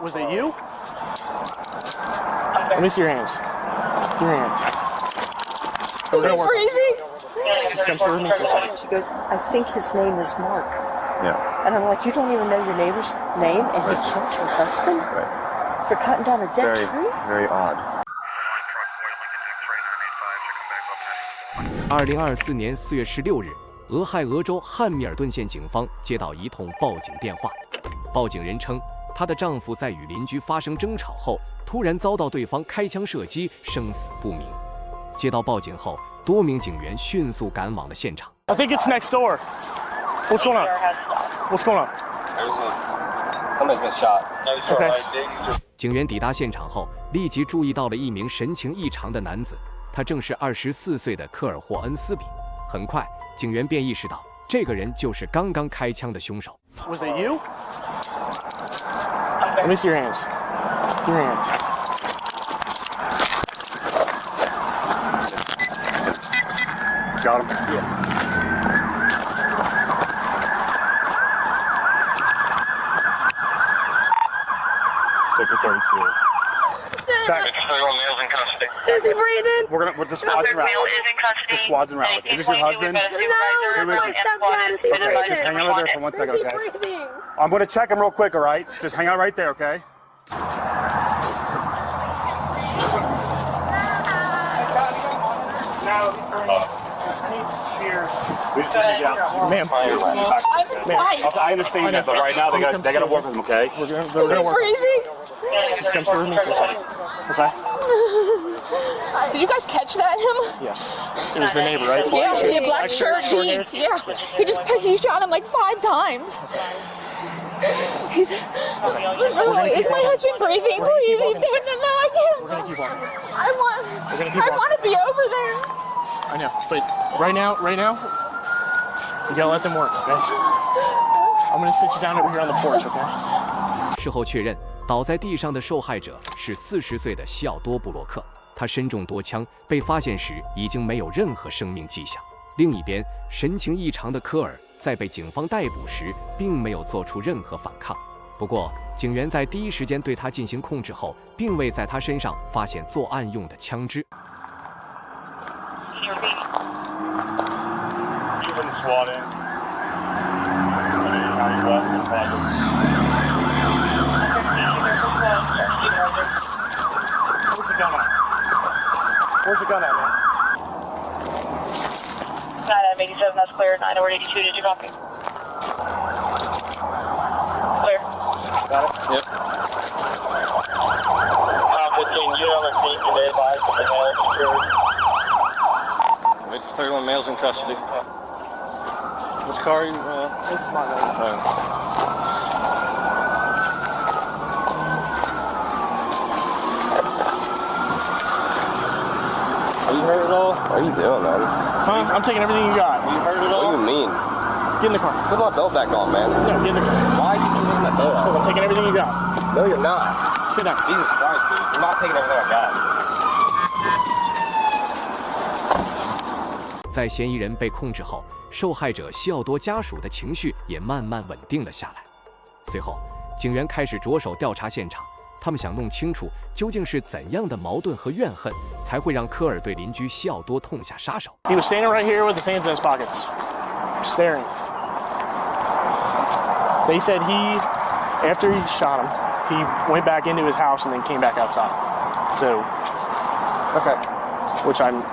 Was it you? Let me see your hands. Your hands. Is he breathing? Just come sit with me for a second. She goes, I think his name is Mark. Yeah. And I'm like, you don't even know your neighbor's name, and he killed your husband for cutting down a dead tree? Very odd. 2024年4月16日，俄亥俄州汉密尔顿县警方接到一通报警电话，报警人称，她的丈夫在与邻居发生争吵后，突然遭到对方开枪射击，生死不明。接到报警后，多名警员迅速赶往了现场。I think it's next door. What's going on? What's going on? Somebody's been shot. Okay. 警员抵达现场后，立即注意到了一名神情异常的男子，他正是24岁的科尔霍恩斯比。很快，警员便意识到，这个人就是刚刚开枪的凶手。Was it you? Let me see your hands. Your hands. Got him. Yeah. Sector 32. Check. Male's in custody. Is he breathing? We're the squad's en route. Male is in custody. The squad's en route. Is this your husband? No, stop that. Is he breathing? Just hang out right there for 1 second, Is he okay? breathing? I'm going to check him real quick, all right? Just hang out right there, okay? Ma'am, I understand that, but right now they got to work with him, okay? We're gonna work. Breathing? Just come sit with me for a second, okay? Did you guys catch that him? Yes. It was the neighbor, right? Yeah, black shirt, jeans. Yeah, he shot him like 5 times. Is my husband breathing? Please, no, I can't. We're gonna keep on. I want to be over there. I know, but right now, you gotta let them work, okay? I'm gonna sit you down over here on the porch, okay? 事后确认，倒在地上的受害者是40岁的西奥多·布洛克，他身中多枪，被发现时已经没有任何生命迹象。另一边，神情异常的科尔在被警方逮捕时，并没有做出任何反抗。不过，警员在第一时间对他进行控制后，并未在他身上发现作案用的枪支。SWAT in. Where's the gun at? Where's the gun at, man? 9M87, that's clear. 9-82, did you copy? Clear. Got it? Yep. 15, you on the scene today, advised that the male is secured. Victor 31 male's in custody. Which car are you? This is my name. Are you hurt at all? What are you doing, man? Huh? I'm taking everything you got. You hurt at all? What do you mean? Get in the car. Put my belt back on, man. No, get in the car. Why are you putting my belt Because on? I'm taking everything you got. No, you're not. Sit down. Jesus Christ, dude. You're not taking everything I got. 在嫌疑人被控制后，受害者西奥多家属的情绪也慢慢稳定了下来。随后，警员开始着手调查现场，他们想弄清楚究竟是怎样的矛盾和怨恨，才会让科尔对邻居西奥多痛下杀手。He was standing right here with his hands in his pockets, staring. They said after he shot him, he went back into his house and then came back outside. So, Okay. which I'm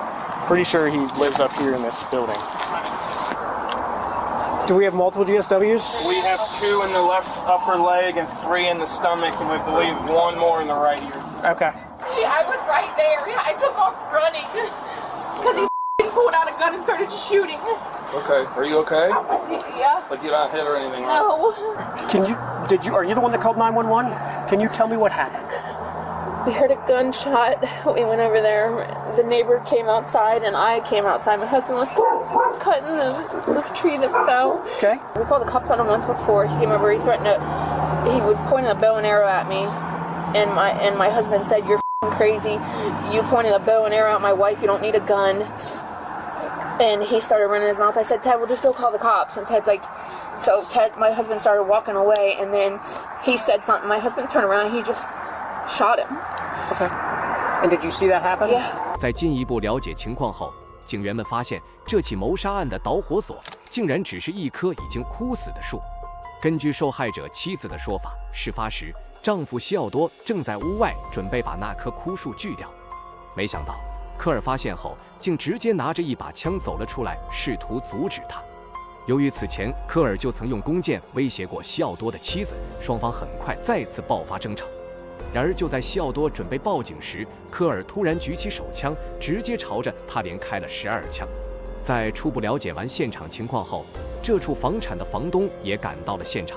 pretty sure he lives up here in this building. Do we have multiple GSWs? We have 2 in the left upper leg and 3 in the stomach, and we believe 1 more in the right ear. Okay. Yeah, I was right there. Yeah, I took off running because he pulled out a gun and started shooting. Okay. Are you okay? Yeah. Like you're not hit or anything, right? No. Are you the one that called 911? Can you tell me what happened? We heard a gunshot. We went over there. The neighbor came outside and I came outside. My husband was cutting the tree that fell. Okay. We called the cops on him once before. He came over. He threatened to. He was pointing a bow and arrow at me, and my husband said, "You're crazy. You pointed a bow and arrow at my wife. You don't need a gun." And he started running his mouth. I said, "Ted, we'll just go call the cops." And Ted's like, So Ted, my husband, started walking away, and then he said something. My husband turned around, and he just shot him. Okay. And did you see that happen? Yeah. 在进一步了解情况后，警员们发现这起谋杀案的导火索竟然只是一棵已经枯死的树。根据受害者妻子的说法，事发时丈夫西奥多正在屋外准备把那棵枯树锯掉，没想到科尔发现后，竟直接拿着一把枪走了出来，试图阻止他。由于此前科尔就曾用弓箭威胁过西奥多的妻子，双方很快再次爆发争吵。然而就在西奥多准备报警时，科尔突然举起手枪，直接朝着他连开了12枪。在初步了解完现场情况后，这处房产的房东也赶到了现场。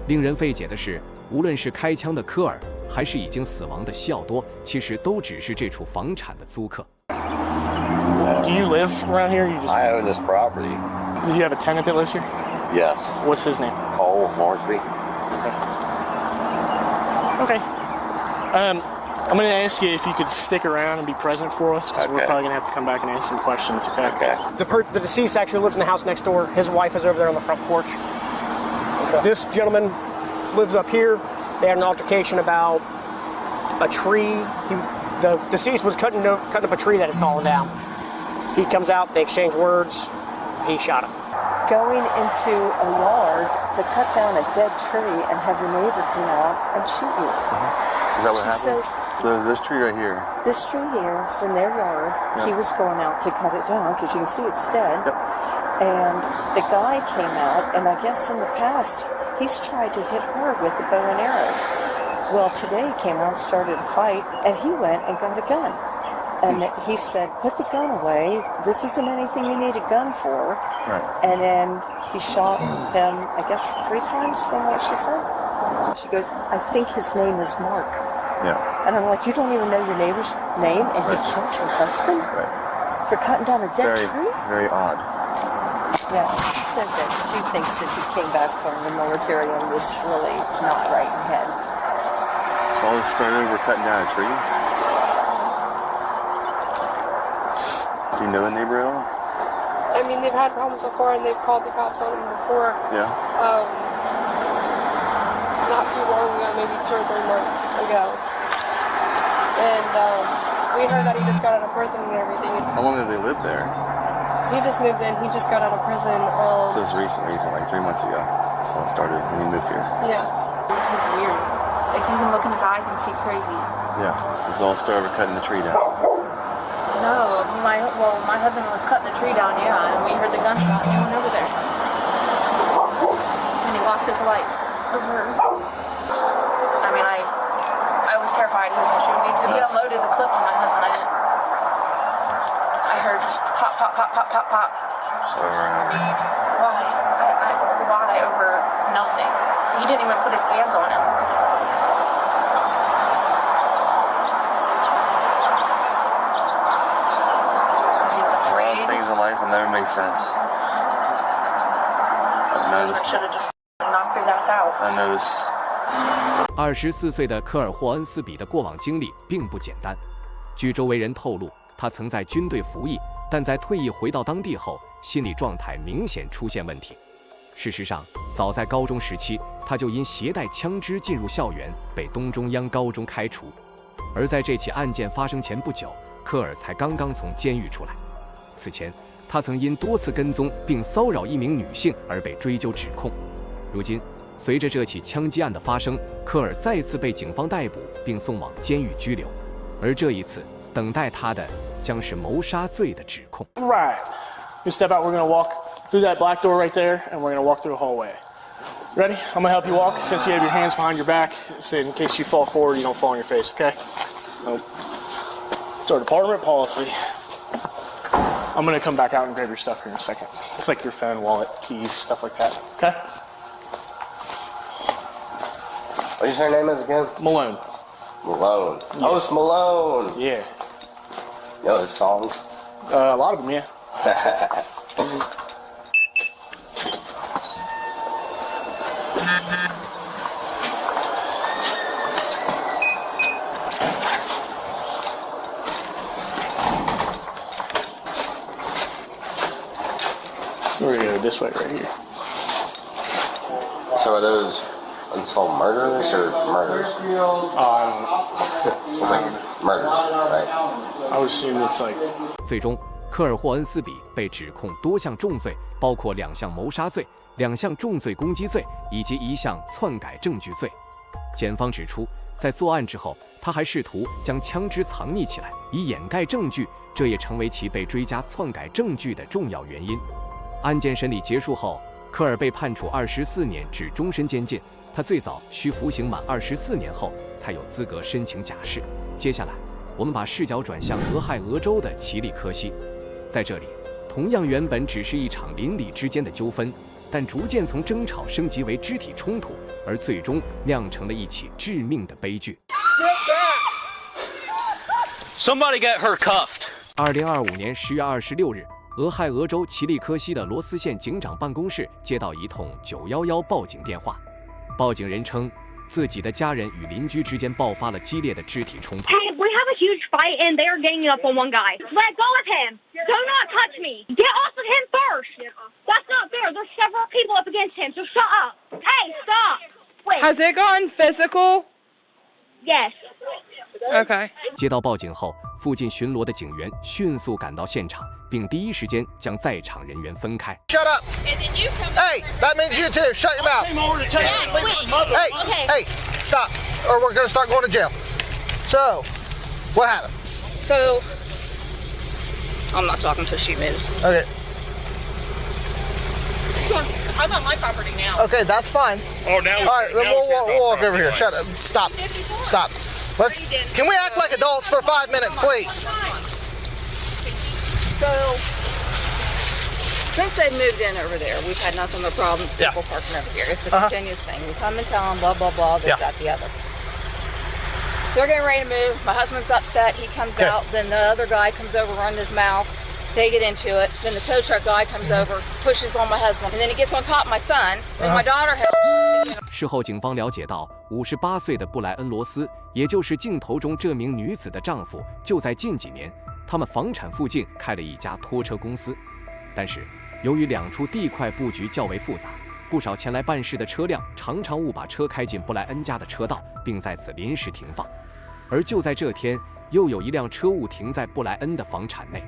令人费解的是，无论是开枪的科尔，还是已经死亡的西奥多，其实都只是这处房产的租客。Do you live around here? You just... I own this property. Do you have a tenant that lives here? Yes. What's his name? Cole Morgsby. Okay. I'm going to ask you if you could stick around and be present for us, because we're probably going to have to come back and ask some questions, okay? Okay. The deceased actually lives in the house next door. His wife is over there on the front porch. Okay. This gentleman lives up here. They had an altercation about a tree. The deceased was cutting up a tree that had fallen down. He comes out, they exchange words, he shot him. Going into a yard to cut down a dead tree and have your neighbor come out and shoot you. Is that what She happened? says, So there's this tree right here. this tree here is in their yard. He was going out to cut it down because you can see it's dead. Yep. And the guy came out, and I guess in the past, he's tried to hit her with a bow and arrow. Well, today he came out and started a fight, and he went and got a gun. And he said, put the gun away. This isn't anything you need a gun for. Right. And then he shot him, I guess, 3 times from what she said. She goes, I think his name is Mark. Yeah. And I'm like, you don't even know your neighbor's name, and he killed your husband Right. for cutting down a dead tree? Very odd. Yeah, she said that she thinks that he came back from the military and was really not right in head. So all this started over cutting down a tree? Do you know the neighbor at all? I mean, they've had problems before, and they've called the cops on him before. Yeah. Not too long ago, maybe 2 or 3 months ago. And we heard that he just got out of prison and everything. How long have they lived there? He just moved in. He just got out of prison. So it's recent, like 3 months ago. That's when it started when he moved here. Yeah. He's weird. Like, you can look in his eyes and see crazy. Yeah. It was all started over cutting the tree down. No, my husband was cutting the tree down, yeah, and we heard the gunshot, and he went over there. And he lost his life over. I mean, I was terrified he was going to shoot me too. He unloaded the clip on my husband. I heard just pop, pop, pop, pop, pop, pop. Over and over. Why? Why over nothing? He didn't even put his hands on him. Because he was afraid. Things in life will never make sense. I've noticed. Should have just knocked his ass out. I noticed. 24岁的科尔霍恩斯比的过往经历并不简单。据周围人透露，他曾在军队服役，但在退役回到当地后，心理状态明显出现问题。事实上，早在高中时期，他就因携带枪支进入校园，被东中央高中开除。而在这起案件发生前不久，科尔才刚刚从监狱出来。此前，他曾因多次跟踪并骚扰一名女性而被追究指控。如今，随着这起枪击案的发生，科尔再次被警方逮捕并送往监狱拘留。而这一次，等待他的将是谋杀罪的指控。Right. You step out, we're going to walk through that black door right there, and we're going to walk through the hallway. Ready? I'm going to help you walk since you have your hands behind your back, so in case you fall forward, you don't fall on your face, okay? Nope. It's our department policy. I'm going to come back out and grab your stuff here in a second. It's like your phone, wallet, keys, stuff like that, okay? What did you say your name is again? Malone. Malone. Yeah. Oh, it's Malone. Yeah. You know this song? A lot of them, yeah. We're gonna go this way right here. So are those unsolved murders or murders? It's like murders, right? I would assume it's like. 最终，科尔霍恩斯比被指控多项重罪，包括2项谋杀罪、2项重罪攻击罪以及1项篡改证据罪。检方指出，在作案之后，他还试图将枪支藏匿起来，以掩盖证据，这也成为其被追加篡改证据的重要原因。案件审理结束后，科尔被判处24年至终身监禁。他最早需服刑满24年后才有资格申请假释。接下来，我们把视角转向俄亥俄州的奇里科西，在这里，同样原本只是一场邻里之间的纠纷，但逐渐从争吵升级为肢体冲突，而最终酿成了一起致命的悲剧。Somebody get her cuffed. 2025年10月26日，俄亥俄州奇里科西的罗斯县警长办公室接到一通911报警电话。报警人称，自己的家人与邻居之间爆发了激烈的肢体冲突。Hey, we have a huge fight and they're ganging up on one guy. Let go of him. Do not touch me. Get off of him first. That's not fair. There's several people up against him, so shut up. Hey, stop. Wait. Has it gone physical? Yes. Okay. 接到报警后，附近巡逻的警员迅速赶到现场，并第一时间将在场人员分开。 Shut up! Hey, that means you too. Shut your mouth. Hey, hey, stop, or we're gonna start going to jail. So, what happened? So, I'm not talking till she moves. Okay. I'm on my property now. Okay, that's fine. Oh, now. All right, then we'll walk over here. Shut up. Stop. Stop. Let's. Can we act like adults for 5 minutes, please? So, since they moved in over there, we've had nothing but problems with people parking over here. It's a continuous thing. We come and tell them, blah, blah, blah, this, that, the other. They're getting ready to move. My husband's upset. He comes out. Then the other guy comes over, running his mouth. They get into it. Then the tow truck guy comes over, pushes on my husband. And then he gets on top of my son. Then my daughter helps. 事后，警方了解到，58岁的布莱恩·罗斯，也就是镜头中这名女子的丈夫，就在近几年，他们房产附近开了一家拖车公司。但是，由于2处地块布局较为复杂，不少前来办事的车辆常常误把车开进布莱恩家的车道，并在此临时停放。而就在这天，又有一辆车误停在布莱恩的房产内。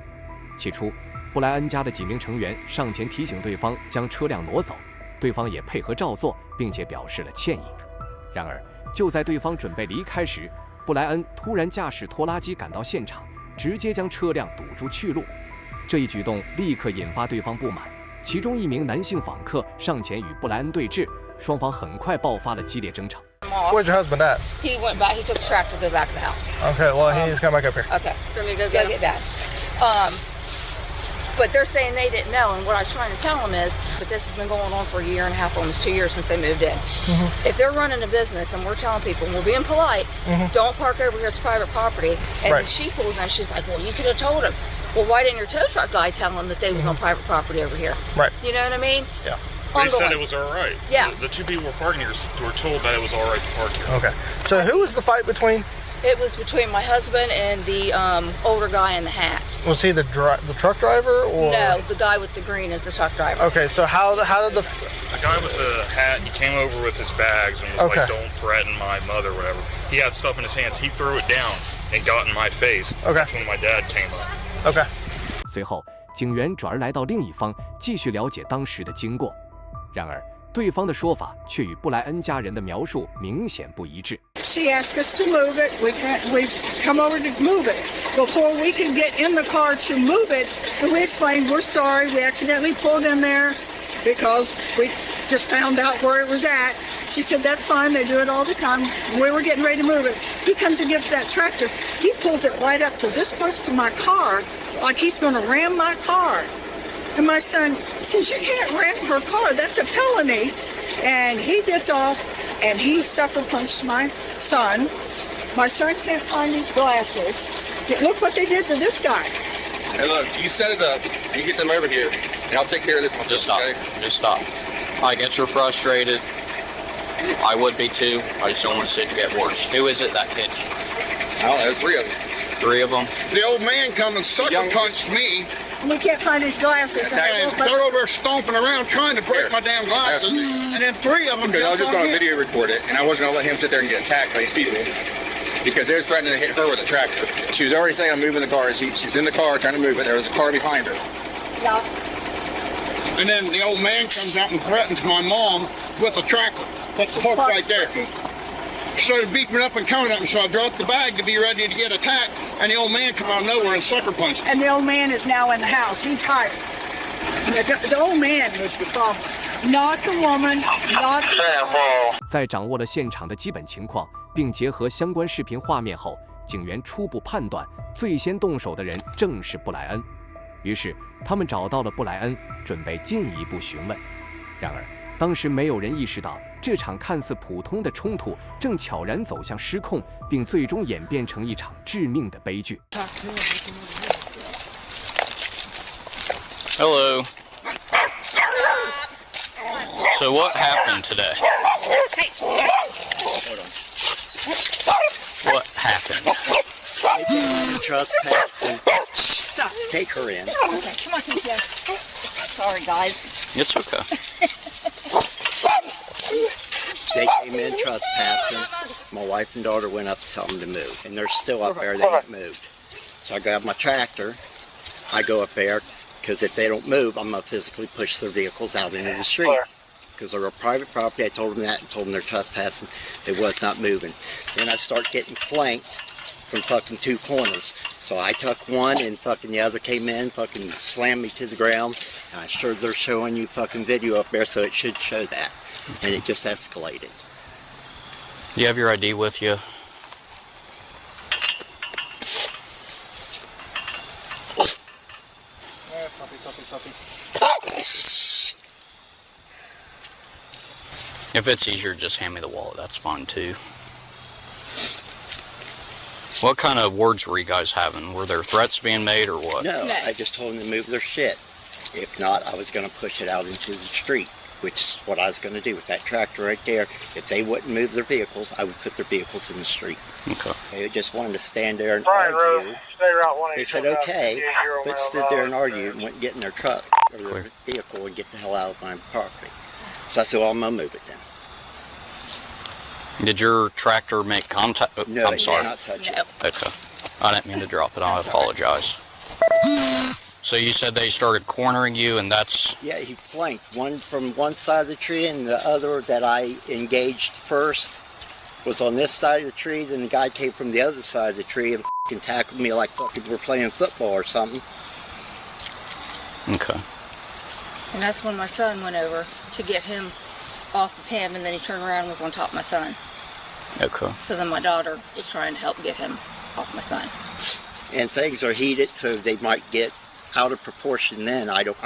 起初，布莱恩家的几名成员上前提醒对方将车辆挪走，对方也配合照做，并且表示了歉意。然而，就在对方准备离开时，布莱恩突然驾驶拖拉机赶到现场，直接将车辆堵住去路。这一举动立刻引发对方不满，其中一名男性访客上前与布莱恩对峙，双方很快爆发了激烈争吵。Where's your husband at? He went back. He took the tractor to the back of the house. Okay, well, he needs to come back up here. Okay. For me to go get that. But they're saying they didn't know, and what I was trying to tell them is, but this has been going on for a year and a half, almost 2 years since they moved in. If they're running a business and we're telling people, and we're being polite, don't park over here, it's private property, and then she pulls in, she's like, well, you could have told him. Well, why didn't your tow truck guy tell him that they was on private property over here? Right. You know what I mean? Yeah. They said it was all right. Yeah. The two people were parking here were told that it was all right to park here. Okay. So who was the fight between? It was between my husband and the older guy in the hat. Was he the truck driver, or? No, the guy with the green is the truck driver. Okay, so how did the guy with the hat, he came over with his bags and was like, don't threaten my mother, whatever. He had stuff in his hands. He threw it down and got in my face. Okay. That's when my dad came up. Okay. 随后，警员转而来到另一方，继续了解当时的经过。然而，对方的说法却与布莱恩家人的描述明显不一致。She asked us to move it. We've come over to move it. Before we could get in the car to move it, we explained we're sorry. We accidentally pulled in there because we just found out where it was at. She said that's fine. They do it all the time. We were getting ready to move it. He comes and gets that tractor. He pulls it right up to this close to my car, like he's going to ram my car. And my son says, you can't ram her car, that's a felony. And he gets off and he sucker punched my son. My son can't find his glasses. Look what they did to this guy. Hey look, you set it up, you get them over here, and I'll take care of this myself. Just stop, okay? Just stop. I get you're frustrated. I would be too. I just don't want to see it get worse. Who is it that hit you? I don't know, there's 3 of them. 3 of them? The old man come and sucker punched me, and we can't find his glasses. And they're over there stomping around trying to break my damn glasses. And then 3 of them. Because I was just going to video record it, and I wasn't going to let him sit there and get attacked by these people. Because they was threatening to hit her with a tractor. She was already saying I'm moving the car. She's in the car trying to move it. There was a car behind her. Yeah. And then the old man comes out and threatens my mom with a tractor. That's the hook right there. Started beeping up and coming at me, so I dropped the bag to be ready to get attacked, and the old man come out of nowhere and sucker punched me. And the old man is now in the house. He's hired. The old man was the problem, not the woman, not the... 在掌握了现场的基本情况，并结合相关视频画面后，警员初步判断最先动手的人正是布莱恩。于是他们找到了布莱恩，准备进一步询问。然而当时没有人意识到，这场看似普通的冲突正悄然走向失控，并最终演变成一场致命的悲剧。Hello. So what happened today? What happened? Trespassing. Take her in. Okay, come on, Keisha. Sorry, guys. It's okay. They came in trespassing. My wife and daughter went up to tell them to move, and they're still up there. They haven't moved. So I grab my tractor. I go up there, because if they don't move, I'm going to physically push their vehicles out into the street. Because they're a private property. I told them that and told them they're trespassing. They was not moving. Then I start getting flanked from fucking 2 corners. So I took one and fucking the other came in, fucking slammed me to the ground. And I'm sure they're showing you fucking video up there, so it should show that. And it just escalated. You have your ID with you? If it's easier, just hand me the wallet. That's fine too. What kind of words were you guys having? Were there threats being made or what? No, I just told them to move their shit. If not, I was going to push it out into the street, which is what I was going to do with that tractor right there. If they wouldn't move their vehicles, I would put their vehicles in the street. Okay. They just wanted to stand there and argue. They said, okay, but stood there and argued and wouldn't get in their truck or their vehicle and get the hell out of my property. So I said, well, I'm going to move it then. Did your tractor make contact? No, I'm sorry. Not touch it. Okay. I didn't mean to drop it. I apologize. So you said they started cornering you, and that's... Yeah, he flanked. One from one side of the tree, and the other that I engaged first was on this side of the tree. Then the guy came from the other side of the tree and fucking tackled me like fucking we're playing football or something. Okay. And that's when my son went over to get him off of him, and then he turned around and was on top of my son. Okay. So then my daughter was trying to help get him off my son. And things are heated, so they might get out of proportion then. I don't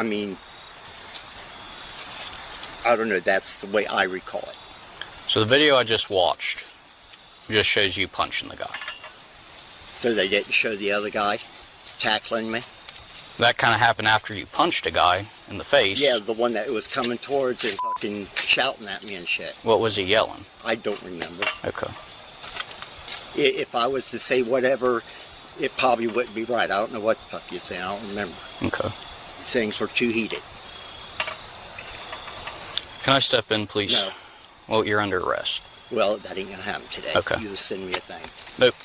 know, that's the way I recall it. So the video I just watched just shows you punching the guy. So they didn't show the other guy tackling me? That kind of happened after you punched a guy in the face. Yeah, the one that was coming towards and fucking shouting at me and shit. What was he yelling? I don't remember. Okay. If I was to say whatever, it probably wouldn't be right. I don't know what the fuck you're saying. I don't remember. Okay. Things were too heated. Can I step in, please? No. Well, you're under arrest. Well, that ain't gonna happen today. Okay. You just send me a thing. Nope.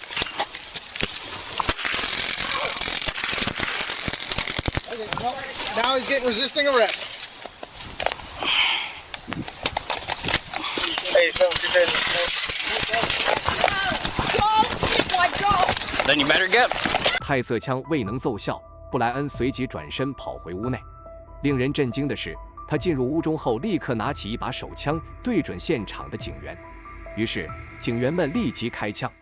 Now he's getting resisting arrest. Then you better get. 太色枪未能奏效，布莱恩随即转身跑回屋内。令人震惊的是，他进入屋中后，立刻拿起一把手枪对准现场的警员。于是，警员们立即开枪。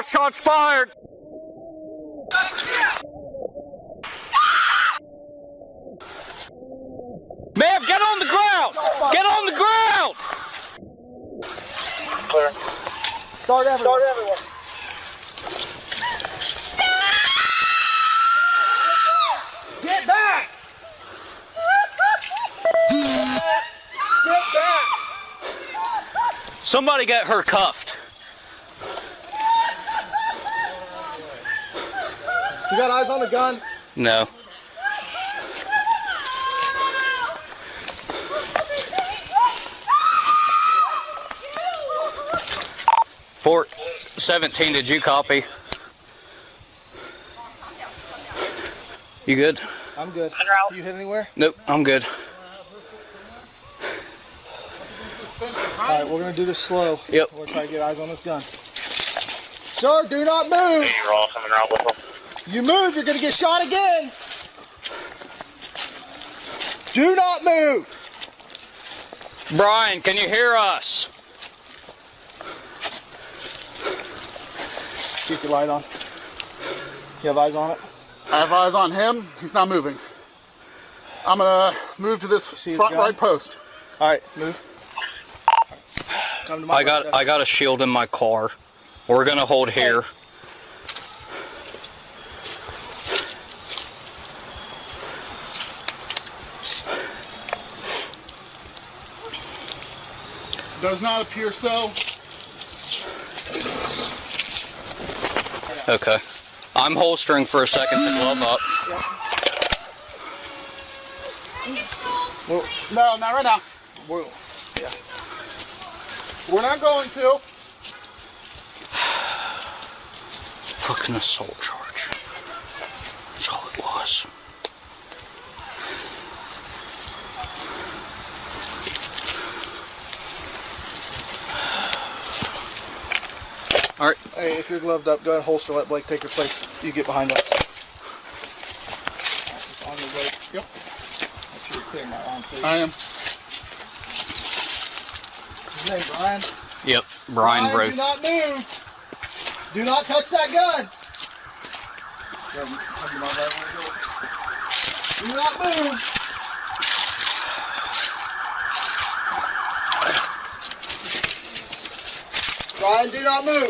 Shots fired! Ma'am, get on the ground! Get on the ground! Clear. Start everyone. Get back! Get back! Somebody get her cuffed. You got eyes on the gun? No. Fort 17, did you copy? You good? I'm good. You hit anywhere? Nope, I'm good. Alright, we're gonna do this slow. Yep. We're gonna try to get eyes on this gun. Sir, do not move! You're all coming around with them. You move, you're gonna get shot again! Do not move! Brian, can you hear us? Keep your light on. You have eyes on it? I have eyes on him. He's not moving. I'm gonna move to this front right post. Alright, move. Come to my I got a shield in my car. We're gonna hold here. Does not appear so. Okay. I'm holstering for a second to glove up. Well, no, not right now. Yeah. We're not going to. Fucking assault charge. That's all it was. All right. Hey, if you're gloved up, go ahead and holster. Let Blake take your place. You get behind us. On your way. Yep. Make sure you're clearing my arm, please. I am. His name Brian? Yep, Brian Bro. Do not move. Do not touch that gun. Do not move. Brian, do not move.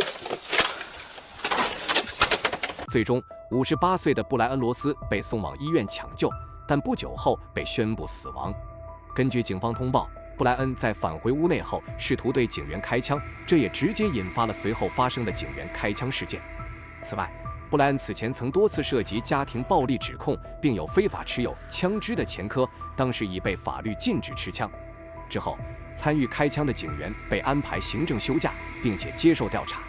最终，58岁的布莱恩·罗斯被送往医院抢救，但不久后被宣布死亡。根据警方通报，布莱恩在返回屋内后试图对警员开枪，这也直接引发了随后发生的警员开枪事件。此外，布莱恩此前曾多次涉及家庭暴力指控，并有非法持有枪支的前科，当时已被法律禁止持枪。之后，参与开枪的警员被安排行政休假，并且接受调查。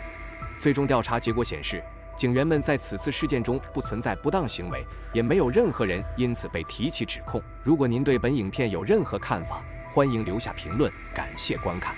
最终调查结果显示，警员们在此次事件中不存在不当行为，也没有任何人因此被提起指控。如果您对本影片有任何看法，欢迎留下评论。感谢观看。